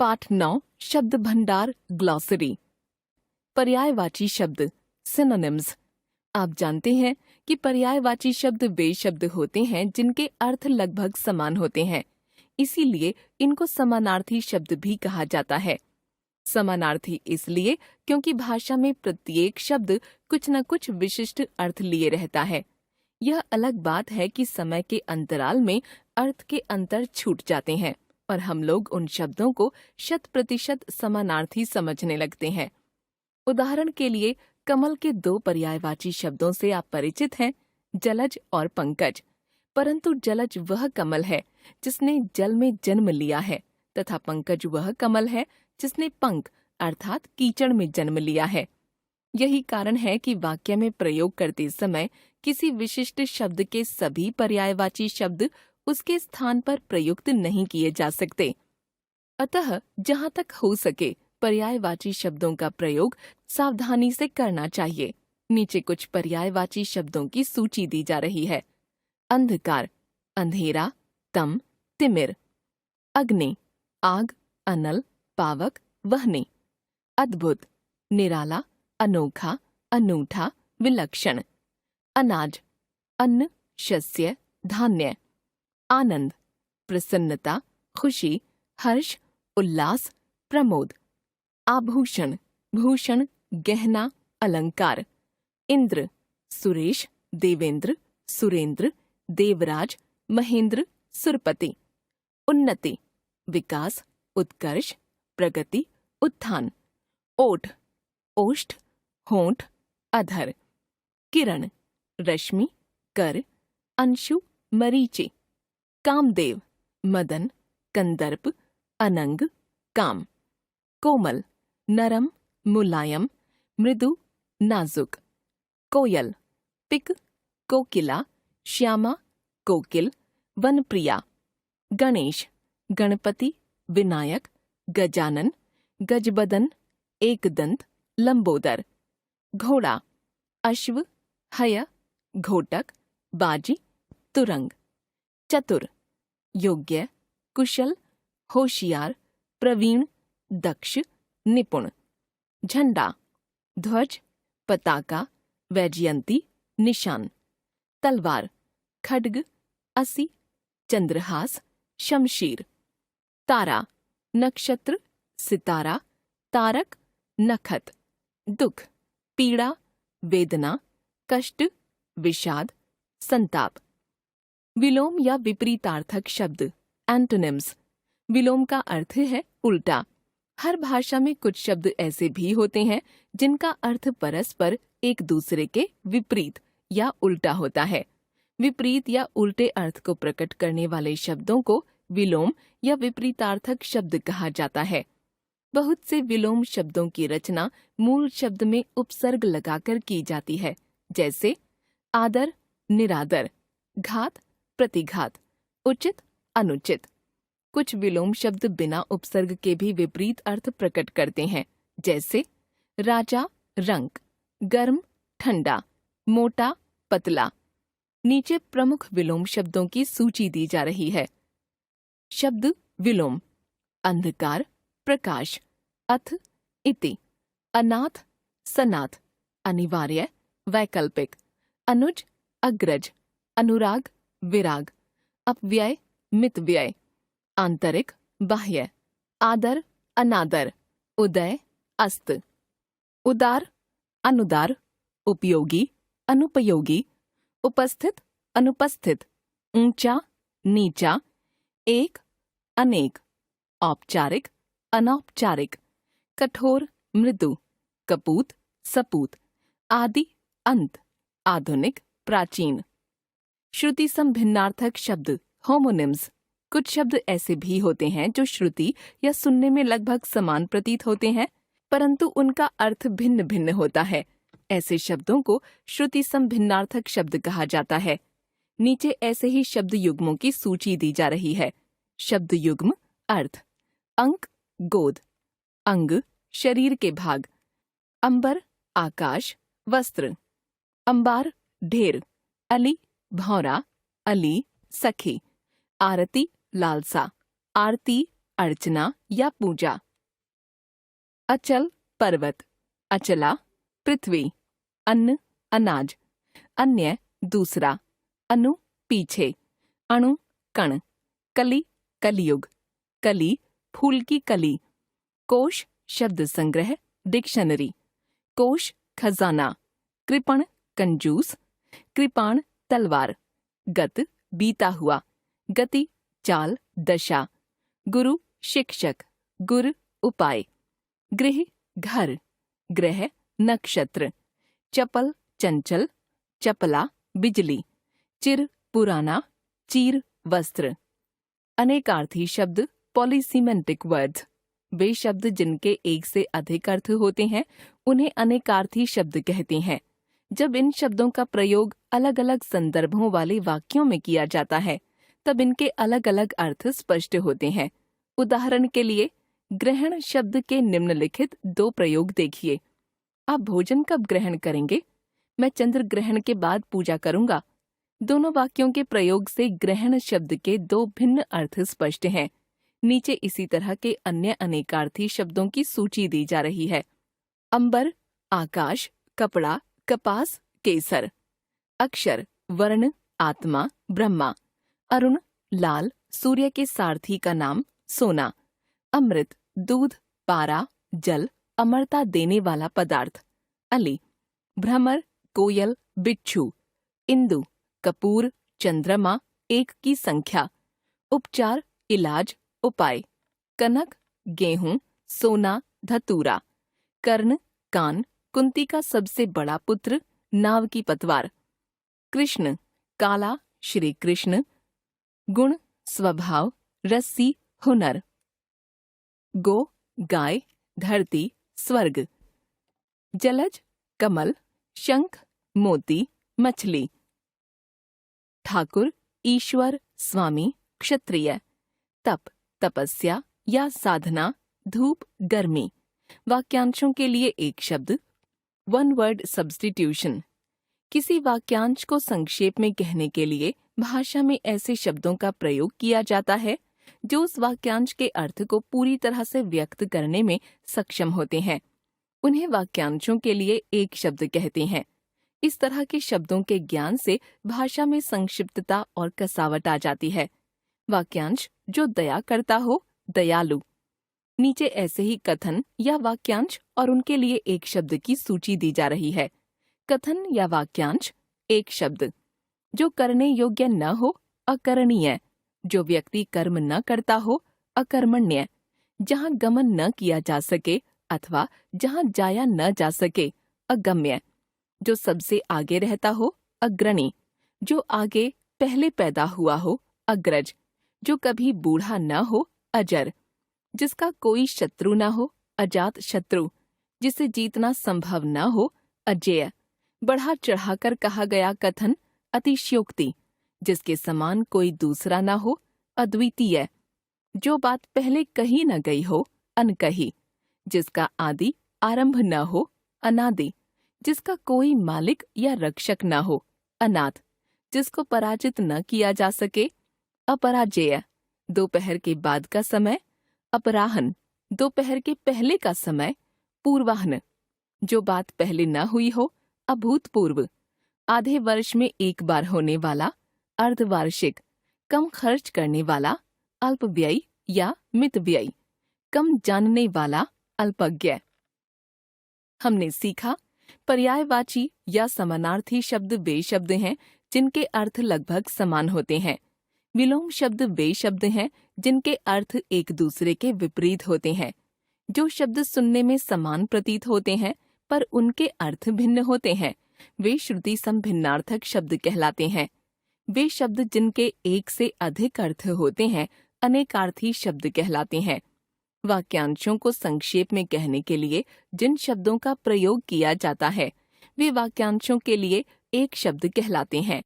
पाठ 9 शब्द भंडार ग्लॉसरी। पर्यायवाची शब्द सिनोनिम्स। आप जानते हैं कि पर्यायवाची शब्द वे शब्द होते हैं जिनके अर्थ लगभग समान होते हैं, इसीलिए इनको समानार्थी शब्द भी कहा जाता है। समानार्थी इसलिए क्योंकि भाषा में प्रत्येक शब्द कुछ न कुछ विशिष्ट अर्थ लिए रहता है। यह अलग बात है कि समय के अंतराल में अर्थ के अंतर छूट जाते हैं और हम लोग उन शब्दों को 100% समानार्थी समझने लगते हैं। उदाहरण के लिए कमल के 2 पर्यायवाची शब्दों से आप परिचित हैं, जलज और पंकज। परंतु जलज वह कमल है जिसने जल में जन्म लिया है तथा पंकज वह कमल है जिसने पंख अर्थात कीचड़ में जन्म लिया है। यही कारण है कि वाक्य में प्रयोग करते समय किसी विशिष्ट शब्द के सभी पर्यायवाची शब्द उसके स्थान पर प्रयुक्त नहीं किए जा सकते। अतः जहाँ तक हो सके पर्यायवाची शब्दों का प्रयोग सावधानी से करना चाहिए। नीचे कुछ पर्यायवाची शब्दों की सूची दी जा रही है। अंधकार, अंधेरा, तम, तिमिर। अग्नि, आग, अनल, पावक, वहनी। अद्भुत, निराला, अनोखा, अनूठा, विलक्षण। अनाज, अन्न, शस्य, धान्य। आनंद, प्रसन्नता, खुशी, हर्ष, उल्लास, प्रमोद। आभूषण, भूषण, गहना, अलंकार। इंद्र, सुरेश, देवेंद्र, सुरेंद्र, देवराज, महेंद्र, सुरपति। उन्नति, विकास, उत्कर्ष, प्रगति, उत्थान। ओठ, ओष्ठ, होंठ, अधर। किरण, रश्मि, कर, अंशु, मरीचि। कामदेव, मदन, कंदर्प, अनंग, काम। कोमल, नरम, मुलायम, मृदु, नाजुक। कोयल, पिक, कोकिला, श्यामा, कोकिल, वनप्रिया। गणेश, गणपति, विनायक, गजानन, गजबदन, एकदंत, लंबोदर। घोड़ा, अश्व, हय, घोटक, बाजी, तुरंग। चतुर, योग्य, कुशल, होशियार, प्रवीण, दक्ष, निपुण। झंडा, ध्वज, पताका, वैजयंती, निशान। तलवार, खड्ग, असी, चंद्रहास, शमशीर। तारा, नक्षत्र, सितारा, तारक, नखत। दुख, पीड़ा, वेदना, कष्ट, विषाद, संताप। विलोम या विपरीतार्थक शब्द एंटोनिम्स। विलोम का अर्थ है उल्टा। हर भाषा में कुछ शब्द ऐसे भी होते हैं जिनका अर्थ परस्पर एक दूसरे के विपरीत या उल्टा होता है। विपरीत या उल्टे अर्थ को प्रकट करने वाले शब्दों को विलोम या विपरीतार्थक शब्द कहा जाता है। बहुत से विलोम शब्दों की रचना मूल शब्द में उपसर्ग लगाकर की जाती है, जैसे आदर, निरादर, घात, प्रतिघात, उचित, अनुचित। कुछ विलोम शब्द बिना उपसर्ग के भी विपरीत अर्थ प्रकट करते हैं, जैसे राजा, रंक, गर्म, ठंडा, मोटा, पतला। नीचे प्रमुख विलोम शब्दों की सूची दी जा रही है। शब्द विलोम: अंधकार, प्रकाश, अथ, इति। अनाथ, सनाथ, अनिवार्य, वैकल्पिक। अनुज, अग्रज, अनुराग, विराग। अपव्यय, मितव्यय। आंतरिक, बाह्य। आदर, अनादर, उदय, अस्त। उदार, अनुदार, उपयोगी, अनुपयोगी। उपस्थित, अनुपस्थित, ऊंचा, नीचा। एक, अनेक। औपचारिक, अनौपचारिक। कठोर, मृदु, कपूत, सपूत। आदि, अंत, आधुनिक, प्राचीन। श्रुति संभिन्नार्थक शब्द होमोनिम्स। कुछ शब्द ऐसे भी होते हैं जो श्रुति या सुनने में लगभग समान प्रतीत होते हैं, परंतु उनका अर्थ भिन्न भिन्न होता है। ऐसे शब्दों को श्रुति संभिन्नार्थक शब्द कहा जाता है। नीचे ऐसे ही शब्द युग्मों की सूची दी जा रही है। शब्द युग्म अर्थ: अंक, गोद। अंग, शरीर के भाग। अंबर, आकाश, वस्त्र। अंबार, ढेर। अली, भौरा, अली, सखी। आरती, लालसा। आरती, अर्चना या पूजा। अचल पर्वत, अचला पृथ्वी, अन्न अनाज, अन्य दूसरा, अनु पीछे, अणु कण, कली कलयुग, कली फूल की कली, कोश शब्द संग्रह डिक्शनरी, कोश खजाना, कृपण कंजूस, कृपाण तलवार, गत बीता हुआ, गति चाल दशा, गुरु शिक्षक, गुर उपाय, गृह घर, ग्रह नक्षत्र, चपल चंचल, चपला बिजली, चिर पुराना, चीर वस्त्र। अनेकार्थी शब्द पॉलीसिमेंटिक वर्ड्स, वे शब्द जिनके एक से अधिक अर्थ होते हैं उन्हें अनेकार्थी शब्द कहते हैं। जब इन शब्दों का प्रयोग अलग अलग संदर्भों वाले वाक्यों में किया जाता है तब इनके अलग अलग अर्थ स्पष्ट होते हैं। उदाहरण के लिए ग्रहण शब्द के निम्नलिखित 2 प्रयोग देखिए। आप भोजन कब ग्रहण करेंगे? मैं चंद्र ग्रहण के बाद पूजा करूंगा। दोनों वाक्यों के प्रयोग से ग्रहण शब्द के 2 भिन्न अर्थ स्पष्ट हैं। नीचे इसी तरह के अन्य अनेकार्थी शब्दों की सूची दी जा रही है। अंबर आकाश, कपड़ा कपास केसर, अक्षर वर्ण आत्मा ब्रह्मा, अरुण लाल सूर्य के सारथी का नाम सोना, अमृत दूध पारा जल अमरता देने वाला पदार्थ, अली भ्रमर कोयल बिच्छू, इंदु कपूर चंद्रमा एक की संख्या, उपचार इलाज उपाय, कनक गेहूं सोना धतूरा, कर्ण कान कुंती का सबसे बड़ा पुत्र नाव की पतवार, कृष्ण काला श्री कृष्ण, गुण स्वभाव रस्सी हुनर, गो गाय धरती स्वर्ग, जलज कमल शंख मोती मछली, ठाकुर ईश्वर स्वामी क्षत्रिय, तप तपस्या या साधना धूप गर्मी। वाक्यांशों के लिए एक शब्द, 1 वर्ड सब्स्टिट्यूशन। किसी वाक्यांश को संक्षेप में कहने के लिए भाषा में ऐसे शब्दों का प्रयोग किया जाता है जो उस वाक्यांश के अर्थ को पूरी तरह से व्यक्त करने में सक्षम होते हैं। उन्हें वाक्यांशों के लिए एक शब्द कहते हैं। इस तरह के शब्दों के ज्ञान से भाषा में संक्षिप्तता और कसावट आ जाती है। वाक्यांश जो दया करता हो दयालु। नीचे ऐसे ही कथन या वाक्यांश और उनके लिए एक शब्द की सूची दी जा रही है। कथन या वाक्यांश एक शब्द, जो करने योग्य न हो अकरणीय, जो व्यक्ति कर्म न करता हो अकर्मण्य, जहाँ गमन न किया जा सके अथवा जहाँ जाया न जा सके अगम्य, जो सबसे आगे रहता हो अग्रणी, जो आगे पहले पैदा हुआ हो अग्रज, जो कभी बूढ़ा न हो अजर, जिसका कोई शत्रु न हो अजात शत्रु, जिसे जीतना संभव न हो अजेय, बढ़ा चढ़ाकर कहा गया कथन अतिशयोक्ति, जिसके समान कोई दूसरा न हो अद्वितीय, जो बात पहले कही न गई हो अनकही, जिसका आदि आरंभ न हो अनादि, जिसका कोई मालिक या रक्षक न हो अनाथ, जिसको पराजित न किया जा सके अपराजेय, दोपहर के बाद का समय अपराहन, दोपहर के पहले का समय पूर्वाहन, जो बात पहले न हुई हो अभूतपूर्व, आधे वर्ष में एक बार होने वाला अर्धवार्षिक, कम खर्च करने वाला अल्पव्ययी या मितव्ययी, कम जानने वाला अल्पज्ञ। हमने सीखा पर्यायवाची या समानार्थी शब्द वे शब्द हैं जिनके अर्थ लगभग समान होते हैं। विलोम शब्द वे शब्द हैं जिनके अर्थ एक दूसरे के विपरीत होते हैं। जो शब्द सुनने में समान प्रतीत होते हैं पर उनके अर्थ भिन्न होते हैं, वे श्रुति संभिन्नार्थक शब्द कहलाते हैं। वे शब्द जिनके एक से अधिक अर्थ होते हैं अनेकार्थी शब्द कहलाते हैं। वाक्यांशों को संक्षेप में कहने के लिए जिन शब्दों का प्रयोग किया जाता है वे वाक्यांशों के लिए एक शब्द कहलाते हैं।